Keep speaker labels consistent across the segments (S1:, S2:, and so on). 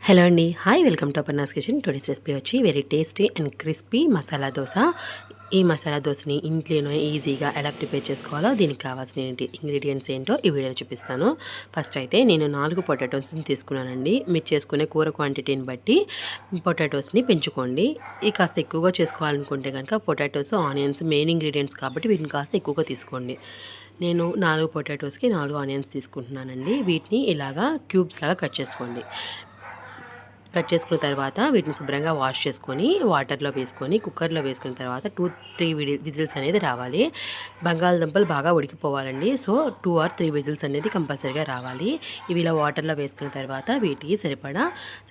S1: Hello అండి, hi, welcome to Aparna's kitchen. Today's recipe వచ్చి very tasty and crispy masala dosa. ఈ మసాలా దోశని ఇంట్లోనే ఈజీగా ఎలా ప్రిపేర్ చేసుకోవాలో, దీనికి కావాల్సిన ఇంగ్రీడియంట్స్ ఏంటో ఈ వీడియోలో చూపిస్తాను. ఫస్ట్ అయితే నేను 4 పొటాటోస్ని తీసుకున్నానండి. మీరు చేసుకునే కూర క్వాంటిటీని బట్టి పొటాటోస్ని పెంచుకోండి. ఇది కాస్త ఎక్కువగా చేసుకోవాలనుకుంటే కనుక పొటాటోస్, ఆనియన్స్ మెయిన్ ఇంగ్రీడియంట్స్ కాబట్టి వీటిని కాస్త ఎక్కువగా తీసుకోండి. నేను 4 పొటాటోస్కి 4 ఆనియన్స్ తీసుకుంటున్నానండి. వీటిని ఇలాగా క్యూబ్స్ లాగా కట్ చేసుకోండి. కట్ చేసుకున్న తర్వాత వీటిని శుభ్రంగా వాష్ చేసుకొని వాటర్లో వేసుకొని కుక్కర్లో వేసుకున్న తర్వాత 2-3 విజిల్స్ అనేది రావాలి. బంగాళదుంపలు బాగా ఉడికిపోవాలండి. సో 2 or 3 విజిల్స్ అనేది కంపల్సరీగా రావాలి. ఇవి ఇలా వాటర్లో వేసుకున్న తర్వాత వీటికి సరిపడా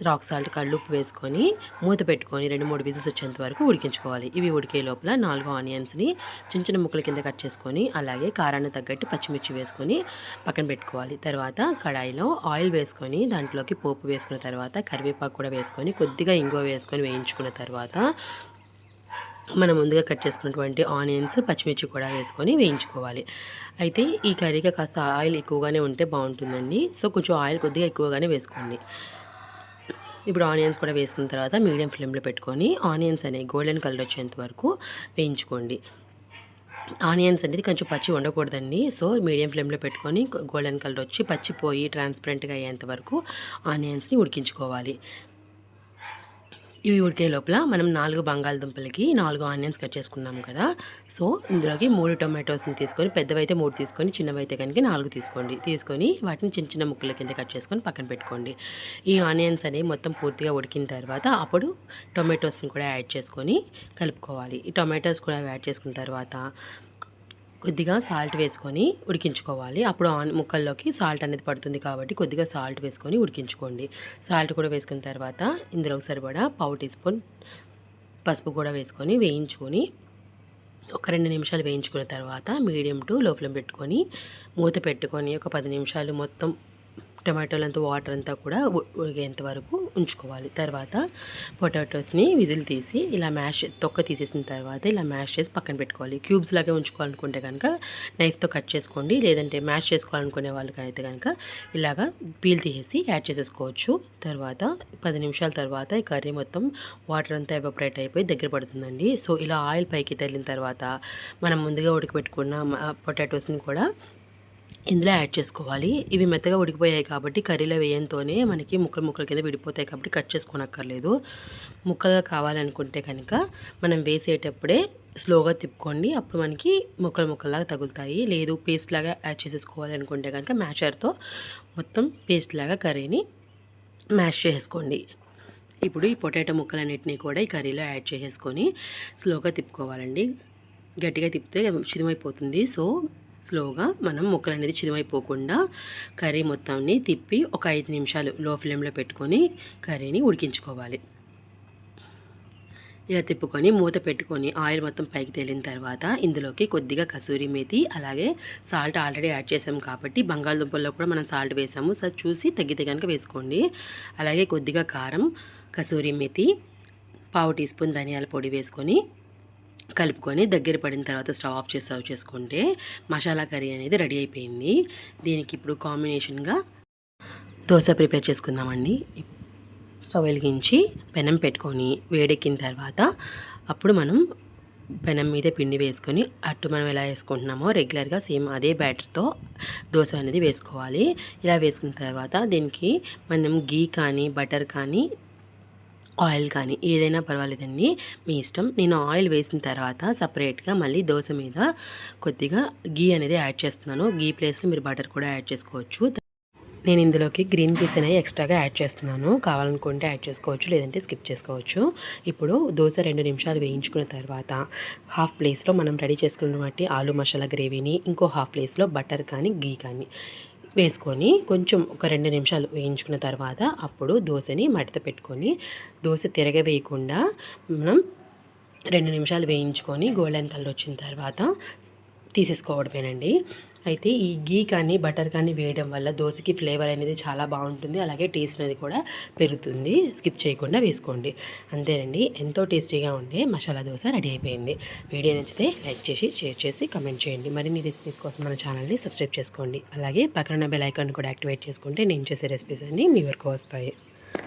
S1: రాక్ సాల్ట్, కళ్ళుప్పు వేసుకొని మూత పెట్టుకొని 2-3 విజిల్స్ వచ్చేంత వరకు ఉడికించుకోవాలి. ఇవి ఉడికే లోపల 4 ఆనియన్స్ని చిన్న చిన్న ముక్కల కింద కట్ చేసుకొని అలాగే కారాన్ని తగ్గట్టు పచ్చిమిర్చి వేసుకొని పక్కన పెట్టుకోవాలి. తర్వాత కడాయిలో ఆయిల్ వేసుకొని దాంట్లోకి పోపు వేసుకున్న తర్వాత కరివేపాకు కూడా వేసుకొని కొద్దిగా ఇంగువ వేసుకొని వేయించుకున్న తర్వాత మనం ముందుగా కట్ చేసుకున్నటువంటి ఆనియన్స్, పచ్చిమిర్చి కూడా వేసుకొని వేయించుకోవాలి. అయితే ఈ కర్రీగా కాస్త ఆయిల్ ఎక్కువగానే ఉంటే బాగుంటుందండి. సో కొంచెం ఆయిల్ కొద్దిగా ఎక్కువగానే వేసుకోండి. ఇప్పుడు ఆనియన్స్ కూడా వేసుకున్న తర్వాత మీడియం ఫ్లేమ్లో పెట్టుకొని ఆనియన్స్ అనేవి గోల్డెన్ కలర్ వచ్చేంత వరకు వేయించుకోండి. ఆనియన్స్ అనేది కొంచెం పచ్చి ఉండకూడదండి. సో మీడియం ఫ్లేమ్లో పెట్టుకొని గోల్డెన్ కలర్ వచ్చి పచ్చిపోయి ట్రాన్స్పరెంట్గా అయ్యేంత వరకు ఆనియన్స్ని ఉడికించుకోవాలి. ఇవి ఉడికే లోపల మనం 4 బంగాళదుంపలకి 4 ఆనియన్స్ కట్ చేసుకున్నాం కదా. సో ఇందులోకి 3 టొమాటోస్ని తీసుకొని, పెద్దవైతే 3 తీసుకొని, చిన్నవైతే కనుక 4 తీసుకోండి. తీసుకొని వాటిని చిన్న చిన్న ముక్కల కింద కట్ చేసుకొని పక్కన పెట్టుకోండి. ఈ ఆనియన్స్ అనేవి మొత్తం పూర్తిగా ఉడికిన తర్వాత అప్పుడు టొమాటోస్ని కూడా యాడ్ చేసుకొని కలుపుకోవాలి. ఈ టొమాటోస్ కూడా యాడ్ చేసుకున్న తర్వాత కొద్దిగా సాల్ట్ వేసుకొని ఉడికించుకోవాలి. అప్పుడు ముక్కల్లోకి సాల్ట్ అనేది పడుతుంది కాబట్టి కొద్దిగా సాల్ట్ వేసుకొని ఉడికించుకోండి. సాల్ట్ కూడా వేసుకున్న తర్వాత ఇందులోకి సరిపడా 1/2 టీ స్పూన్ పసుపు కూడా వేసుకొని వేయించుకొని ఒక 2 నిమిషాలు వేయించుకున్న తర్వాత మీడియం టు లో ఫ్లేమ్ పెట్టుకొని మూత పెట్టుకొని ఒక 10 నిమిషాలు మొత్తం టమాటోలంతా వాటర్ అంతా కూడా ఉడికేంత వరకు ఉంచుకోవాలి. తర్వాత పొటాటోస్ని విజిల్ తీసి ఇలా తొక్క తీసేసిన తర్వాత ఇలా మ్యాష్ చేసి పక్కన పెట్టుకోవాలి. క్యూబ్స్ లాగే ఉంచుకోవాలనుకుంటే కనుక నైఫ్తో కట్ చేసుకోండి. లేదంటే మ్యాష్ చేసుకోవాలనుకునే వాళ్ళకైతే కనుక ఇలాగా పీల్ తీసేసి యాడ్ చేసేసుకోవచ్చు. తర్వాత 10 నిమిషాల తర్వాత ఈ కర్రీ మొత్తం వాటర్ అంతా ఎవాపరేట్ అయిపోయి దగ్గర పడుతుందండి. సో ఇలా ఆయిల్ పైకి తగిలిన తర్వాత మనం ముందుగా ఉడకబెట్టుకున్న పొటాటోస్ని కూడా ఇందులో యాడ్ చేసుకోవాలి. ఇవి మెత్తగా ఉడికిపోయాయి కాబట్టి కర్రీలో వేయంతోనే మనకి ముక్కల కింద విడిపోతాయి కాబట్టి కట్ చేసుకోనక్కర్లేదు. ముక్కలుగా కావాలనుకుంటే కనుక మనం వేసేటప్పుడే స్లోగా తిప్పుకోండి. అప్పుడు మనకి ముక్కలాగా తగులుతాయి. లేదు పేస్ట్ లాగా యాడ్ చేసేసుకోవాలి అనుకుంటే కనుక మ్యాషర్తో మొత్తం పేస్ట్ లాగా కర్రీని మ్యాష్ చేసుకోండి. ఇప్పుడు ఈ పొటాటో ముక్కలన్నిటినీ కూడా ఈ కర్రీలో యాడ్ చేసేసుకొని స్లోగా తిప్పుకోవాలండి. గట్టిగా తిప్పితే చిదిమైపోతుంది. సో స్లోగా మనం ముక్కలు అనేది చిదిమైపోకుండా కర్రీ మొత్తాన్ని తిప్పి ఒక 5 నిమిషాలు లో ఫ్లేమ్లో పెట్టుకొని కర్రీని ఉడికించుకోవాలి. ఇలా తిప్పుకొని మూత పెట్టుకొని ఆయిల్ మొత్తం పైకి తేలిన తర్వాత ఇందులోకి కొద్దిగా కసూరి మేతి అలాగే సాల్ట్ ఆల్రెడీ యాడ్ చేసాము కాబట్టి బంగాళదుంపల్లో కూడా మనం సాల్ట్ వేసాము. సో చూసి తగ్గితే కనుక వేసుకోండి. అలాగే కొద్దిగా కారం, కసూరి మేతి, 1/2 టీ స్పూన్ ధనియాల పొడి వేసుకొని కలుపుకొని దగ్గర పడిన తర్వాత స్టవ్ ఆఫ్ చేసి సర్వ్ చేసుకుంటే మసాలా కర్రీ అనేది రెడీ అయిపోయింది. దీనికి ఇప్పుడు కాంబినేషన్గా దోశ ప్రిపేర్ చేసుకుందామండి. స్టవ్ వెలిగించి పెనం పెట్టుకొని వేడెక్కిన తర్వాత అప్పుడు మనం పెనం మీద పిండి వేసుకొని అట్టు మనం ఎలా వేసుకుంటున్నామో రెగ్యులర్గా సేమ్ అదే బ్యాటర్తో దోశ అనేది వేసుకోవాలి. ఇలా వేసుకున్న తర్వాత దీనికి మనం గీ కానీ బటర్ కానీ ఆయిల్ కానీ ఏదైనా పర్వాలేదండి, మీ ఇష్టం. నేను ఆయిల్ వేసిన తర్వాత సపరేట్గా మళ్ళీ దోశ మీద కొద్దిగా గీ అనేది యాడ్ చేస్తున్నాను. గీ ప్లేస్లో మీరు బటర్ కూడా యాడ్ చేసుకోవచ్చు. నేను ఇందులోకి గ్రీన్ పీస్ అనేవి ఎక్స్ట్రాగా యాడ్ చేస్తున్నాను. కావాలనుకుంటే యాడ్ చేసుకోవచ్చు, లేదంటే స్కిప్ చేసుకోవచ్చు. ఇప్పుడు దోశ 2 నిమిషాలు వేయించుకున్న తర్వాత హాఫ్ ప్లేస్లో మనం రెడీ చేసుకున్నటువంటి ఆలు మసాలా గ్రేవీని ఇంకో హాఫ్ ప్లేస్లో బటర్ కానీ గీ కానీ వేసుకొని కొంచెం ఒక 2 నిమిషాలు వేయించుకున్న తర్వాత అప్పుడు దోశని మడత పెట్టుకొని దోశ తిరగవేయకుండా మనం 2 నిమిషాలు వేయించుకొని గోల్డెన్ కలర్ వచ్చిన తర్వాత తీసేసుకోవడమేనండి. అయితే ఈ గీ కానీ బటర్ కానీ వేయడం వల్ల దోశకి ఫ్లేవర్ అనేది చాలా బాగుంటుంది. అలాగే టేస్ట్ అనేది కూడా పెరుగుతుంది. స్కిప్ చేయకుండా వేసుకోండి. అంతేనండి, ఎంతో టేస్టీగా ఉండే మసాలా దోశ రెడీ అయిపోయింది. వీడియో నచ్చితే లైక్ చేసి షేర్ చేసి కమెంట్ చేయండి. మరిన్ని రెసిపీస్ కోసం మన ఛానల్ని సబ్స్క్రైబ్ చేసుకోండి. అలాగే పక్కన బెల్ ఐకాన్ కూడా యాక్టివేట్ చేసుకుంటే నేను చేసే రెసిపీస్ అన్నీ మీ వరకు వస్తాయి.